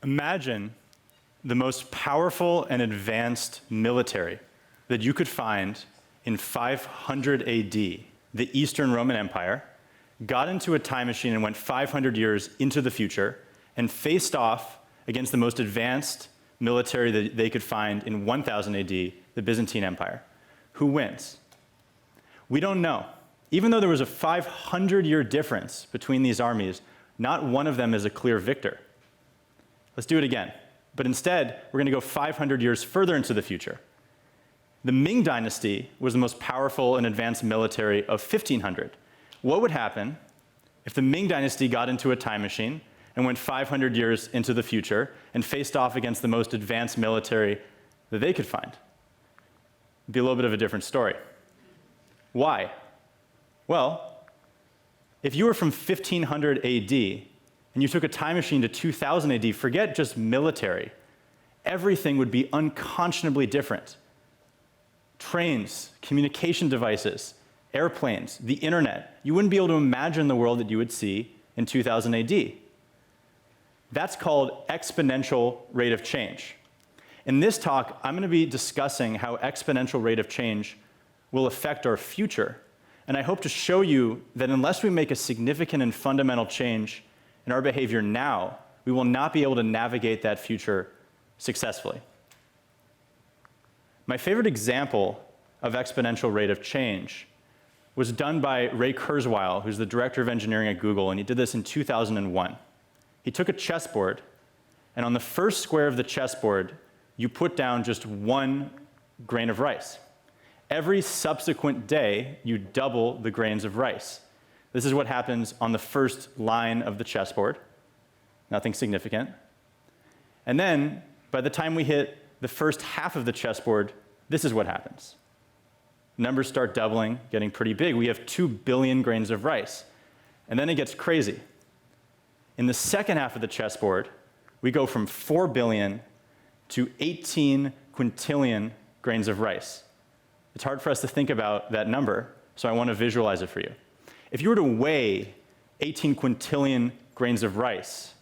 Imagine the most powerful and advanced military that you could find in 500 AD, the Eastern Roman Empire, got into a time machine and went 500 years into the future and faced off against the most advanced military that they could find in 1000 AD, the Byzantine Empire. Who wins? We don't know. Even though there was a 500-year difference between these armies, not one of them is a clear victor. Let's do it again. But instead, we're going to go 500 years further into the future. The Ming Dynasty was the most powerful and advanced military of 1500. What would happen if the Ming Dynasty got into a time machine and went 500 years into the future and faced off against the most advanced military that they could find? It'd be a little bit of a different story. Why? Well, if you were from 1500 AD and you took a time machine to 2000 AD, forget just military, everything would be unconscionably different. Trains, communication devices, airplanes, the internet. You wouldn't be able to imagine the world that you would see in 2000 AD. That's called exponential rate of change. In this talk, I'm going to be discussing how exponential rate of change will affect our future. And I hope to show you that unless we make a significant and fundamental change in our behavior now, we will not be able to navigate that future successfully. My favorite example of exponential rate of change was done by Ray Kurzweil, who's the director of engineering at Google, and he did this in 2001. He took a chessboard, and on the first square of the chessboard, you put down just 1 grain of rice. Every subsequent day, you double the grains of rice. This is what happens on the first line of the chessboard. Nothing significant. And then, by the time we hit the first half of the chessboard, this is what happens. Numbers start doubling, getting pretty big. We have 2 billion grains of rice. And then it gets crazy. In the second half of the chessboard, we go from 4 billion to 18 quintillion grains of rice. It's hard for us to think about that number, so I want to visualize it for you. If you were to weigh 18 quintillion grains of rice,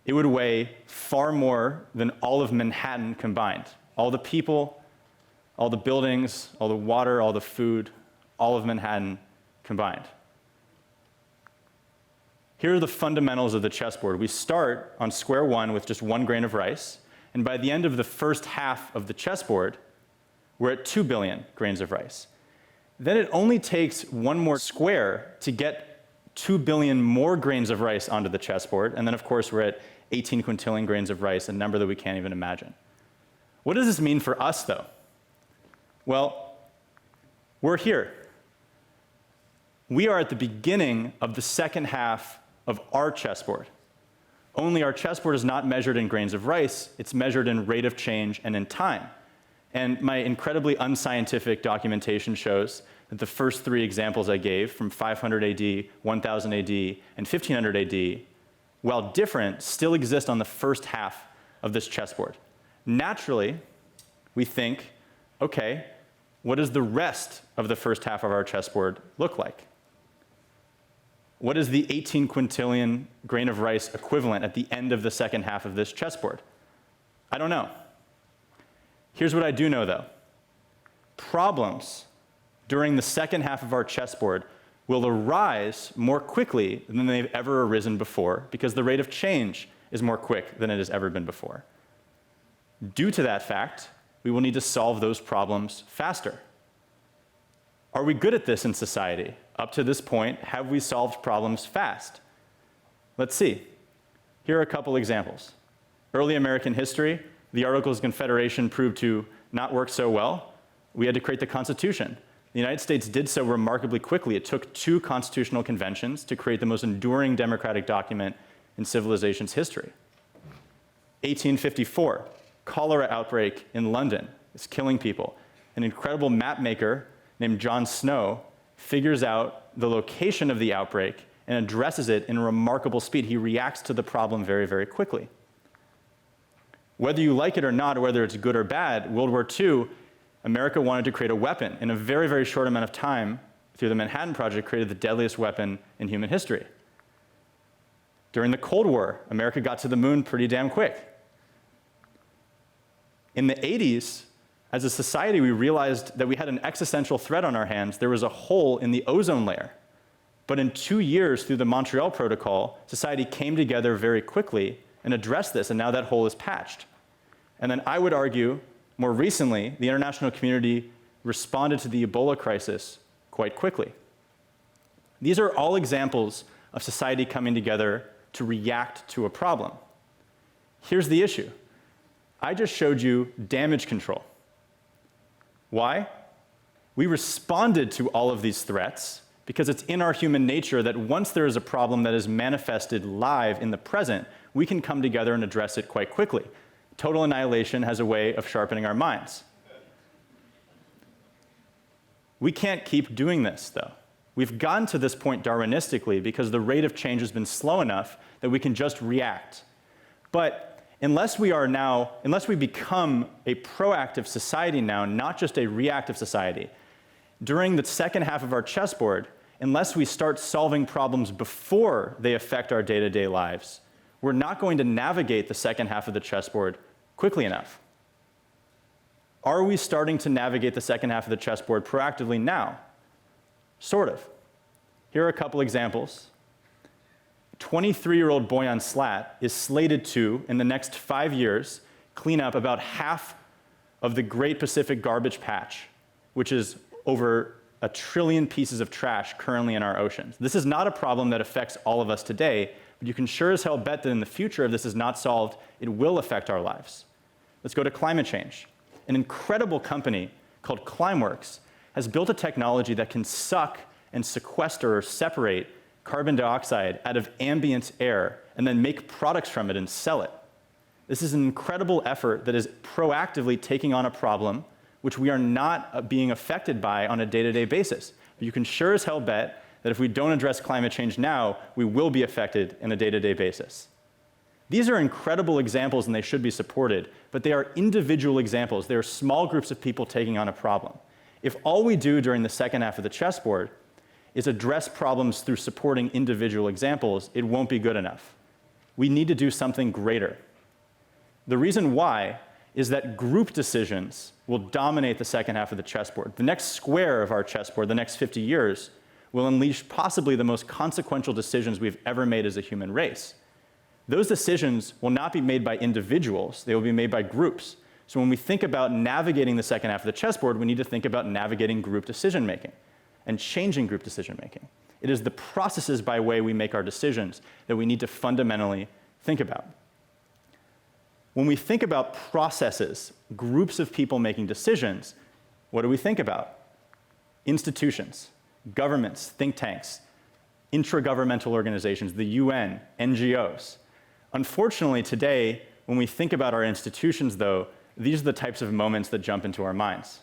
it would weigh far more than all of Manhattan combined. All the people, all the buildings, all the water, all the food, all of Manhattan combined. Here are the fundamentals of the chessboard. We start on square one with just 1 grain of rice, and by the end of the first half of the chessboard, we're at 2 billion grains of rice. Then it only takes 1 more square to get 2 billion more grains of rice onto the chessboard, and then of course we're at 18 quintillion grains of rice, a number that we can't even imagine. What does this mean for us, though? Well, we're here. We are at the beginning of the second half of our chessboard. Only our chessboard is not measured in grains of rice, it's measured in rate of change and in time. And my incredibly unscientific documentation shows that the first 3 examples I gave from 500 AD, 1000 AD, and 1500 AD, while different, still exist on the first half of this chessboard. Naturally, we think, okay, what does the rest of the first half of our chessboard look like? What is the 18 quintillion grain of rice equivalent at the end of the second half of this chessboard? I don't know. Here's what I do know, though. Problems during the second half of our chessboard will arise more quickly than they've ever arisen before because the rate of change is more quick than it has ever been before. Due to that fact, we will need to solve those problems faster. Are we good at this in society? Up to this point, have we solved problems fast? Let's see. Here are a couple examples. Early American history, the Articles of Confederation proved to not work so well. We had to create the Constitution. The United States did so remarkably quickly. It took 2 constitutional conventions to create the most enduring democratic document in civilization's history. 1854, cholera outbreak in London. It's killing people. An incredible map maker named John Snow figures out the location of the outbreak and addresses it in remarkable speed. He reacts to the problem very, very quickly. Whether you like it or not, or whether it's good or bad, World War II, America wanted to create a weapon. In a very, very short amount of time, through the Manhattan Project, created the deadliest weapon in human history. During the Cold War, America got to the moon pretty damn quick. In the 80s, as a society, we realized that we had an existential threat on our hands. There was a hole in the ozone layer. But in 2 years, through the Montreal Protocol, society came together very quickly and addressed this, and now that hole is patched. And then I would argue, more recently, the international community responded to the Ebola crisis quite quickly. These are all examples of society coming together to react to a problem. Here's the issue. I just showed you damage control. Why? We responded to all of these threats because it's in our human nature that once there is a problem that is manifested live in the present, we can come together and address it quite quickly. Total annihilation has a way of sharpening our minds. We can't keep doing this, though. We've gotten to this point Darwinistically because the rate of change has been slow enough that we can just react. But unless we become a proactive society now, not just a reactive society, during the second half of our chessboard, unless we start solving problems before they affect our day-to-day lives, we're not going to navigate the second half of the chessboard quickly enough. Are we starting to navigate the second half of the chessboard proactively now? Sort of. Here are a couple examples. 23-year-old Boyan Slat is slated to, in the next 5 years, clean up about half of the Great Pacific Garbage Patch, which is over 1 trillion pieces of trash currently in our oceans. This is not a problem that affects all of us today, but you can sure as hell bet that in the future, if this is not solved, it will affect our lives. Let's go to climate change. An incredible company called Climeworks has built a technology that can suck and sequester or separate carbon dioxide out of ambient air and then make products from it and sell it. This is an incredible effort that is proactively taking on a problem which we are not being affected by on a day-to-day basis. But you can sure as hell bet that if we don't address climate change now, we will be affected on a day-to-day basis. These are incredible examples and they should be supported, but they are individual examples. They are small groups of people taking on a problem. If all we do during the second half of the chessboard is address problems through supporting individual examples, it won't be good enough. We need to do something greater. The reason why is that group decisions will dominate the second half of the chessboard. The next square of our chessboard, the next 50 years, will unleash possibly the most consequential decisions we've ever made as a human race. Those decisions will not be made by individuals, they will be made by groups. So when we think about navigating the second half of the chessboard, we need to think about navigating group decision-making and changing group decision-making. It is the processes by way we make our decisions that we need to fundamentally think about. When we think about processes, groups of people making decisions, what do we think about? Institutions, governments, think tanks, intragovernmental organizations, the UN, NGOs. Unfortunately, today, when we think about our institutions, though, these are the types of moments that jump into our minds.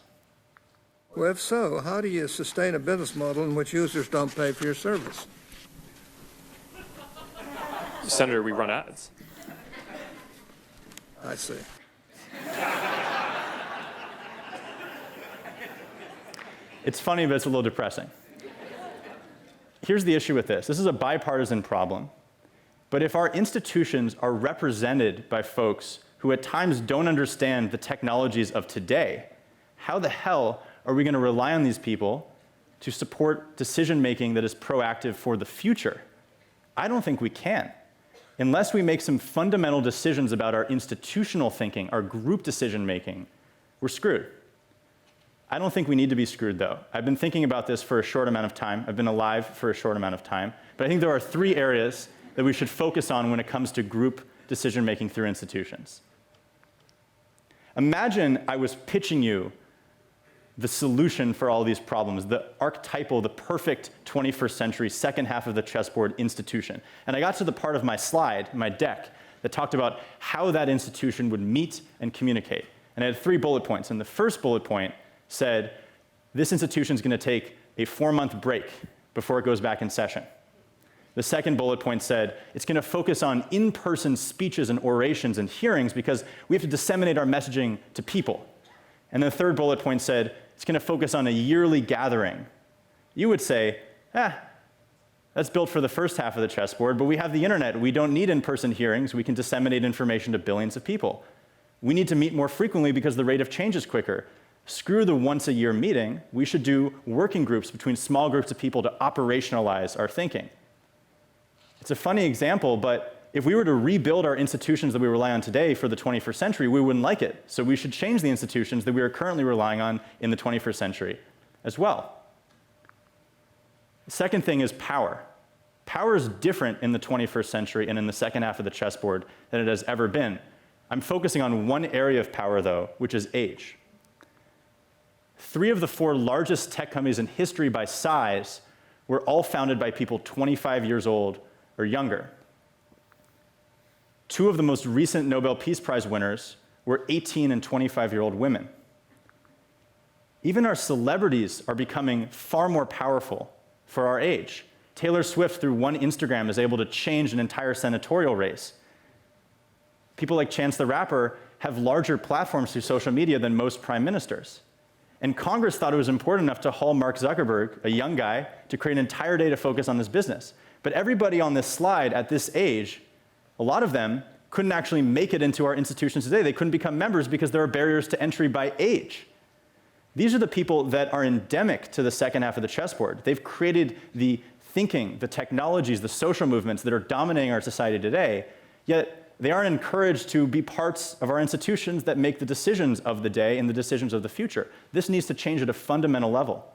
Well, if so, how do you sustain a business model in which users don't pay for your service? Senator, we run ads. I see. It's funny, but it's a little depressing. Here's the issue with this. This is a bipartisan problem. But if our institutions are represented by folks who at times don't understand the technologies of today, how the hell are we going to rely on these people to support decision-making that is proactive for the future? I don't think we can. Unless we make some fundamental decisions about our institutional thinking, our group decision-making, we're screwed. I don't think we need to be screwed, though. I've been thinking about this for a short amount of time. I've been alive for a short amount of time. But I think there are 3 areas that we should focus on when it comes to group decision-making through institutions. Imagine I was pitching you the solution for all these problems, the archetypal, the perfect 21st century second half of the chessboard institution. And I got to the part of my slide, my deck, that talked about how that institution would meet and communicate. And I had 3 bullet points. And the first bullet point said, this institution is going to take a 4-month break before it goes back in session. The second bullet point said, it's going to focus on in-person speeches and orations and hearings because we have to disseminate our messaging to people. And the third bullet point said, it's going to focus on a yearly gathering. You would say, that's That's built for the first half of the chessboard, but we have the internet. We don't need in-person hearings. We can disseminate information to billions of people. We need to meet more frequently because the rate of change is quicker. Screw the once-a-year meeting. We should do working groups between small groups of people to operationalize our thinking. It's a funny example, but if we were to rebuild our institutions that we rely on today for the 21st century, we wouldn't like it. So we should change the institutions that we are currently relying on in the 21st century as well. The second thing is power. Power is different in the 21st century and in the second half of the chessboard than it has ever been. I'm focusing on one area of power, though, which is age. 3 of the 4 largest tech companies in history by size were all founded by people 25 years old or younger. 2 of the most recent Nobel Peace Prize winners were 18 and 25-year-old women. Even our celebrities are becoming far more powerful for our age. Taylor Swift, through one Instagram, is able to change an entire senatorial race. People like Chance the Rapper have larger platforms through social media than most prime ministers. And Congress thought it was important enough to haul Mark Zuckerberg, a young guy, to create an entire day to focus on this business. But everybody on this slide at this age, a lot of them couldn't actually make it into our institutions today. They couldn't become members because there are barriers to entry by age. These are the people that are endemic to the second half of the chessboard. They've created the thinking, the technologies, the social movements that are dominating our society today, yet they aren't encouraged to be parts of our institutions that make the decisions of the day and the decisions of the future. This needs to change at a fundamental level.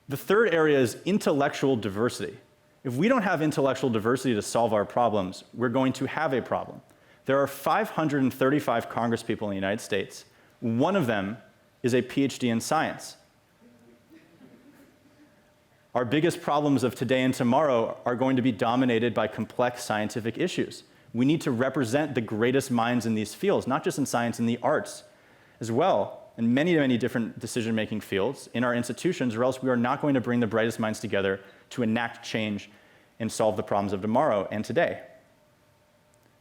The third area is intellectual diversity. If we don't have intellectual diversity to solve our problems, we're going to have a problem. There are 535 congresspeople in the United States. One of them is a PhD in science. Our biggest problems of today and tomorrow are going to be dominated by complex scientific issues. We need to represent the greatest minds in these fields, not just in science, in the arts as well, and many, many different decision-making fields in our institutions, or else we are not going to bring the brightest minds together to enact change and solve the problems of tomorrow and today.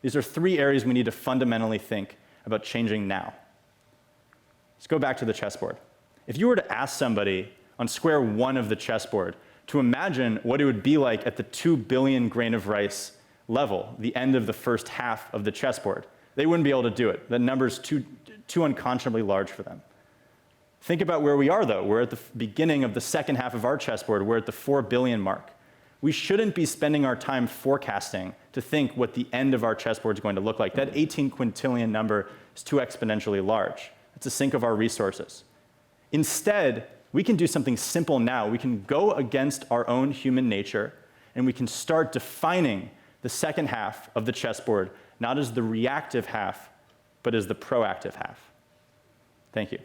These are 3 areas we need to fundamentally think about changing now. Let's go back to the chessboard. If you were to ask somebody on square 1 of the chessboard to imagine what it would be like at the 2 billion grain of rice level, the end of the first half of the chessboard, they wouldn't be able to do it. The number's too unconscionably large for them. Think about where we are, though. We're at the beginning of the second half of our chessboard. We're at the 4 billion mark. We shouldn't be spending our time forecasting to think what the end of our chessboard is going to look like. That 18 quintillion number is too exponentially large. It's a sink of our resources. Instead, we can do something simple now. We can go against our own human nature, and we can start defining the second half of the chessboard, not as the reactive half, but as the proactive half. Thank you.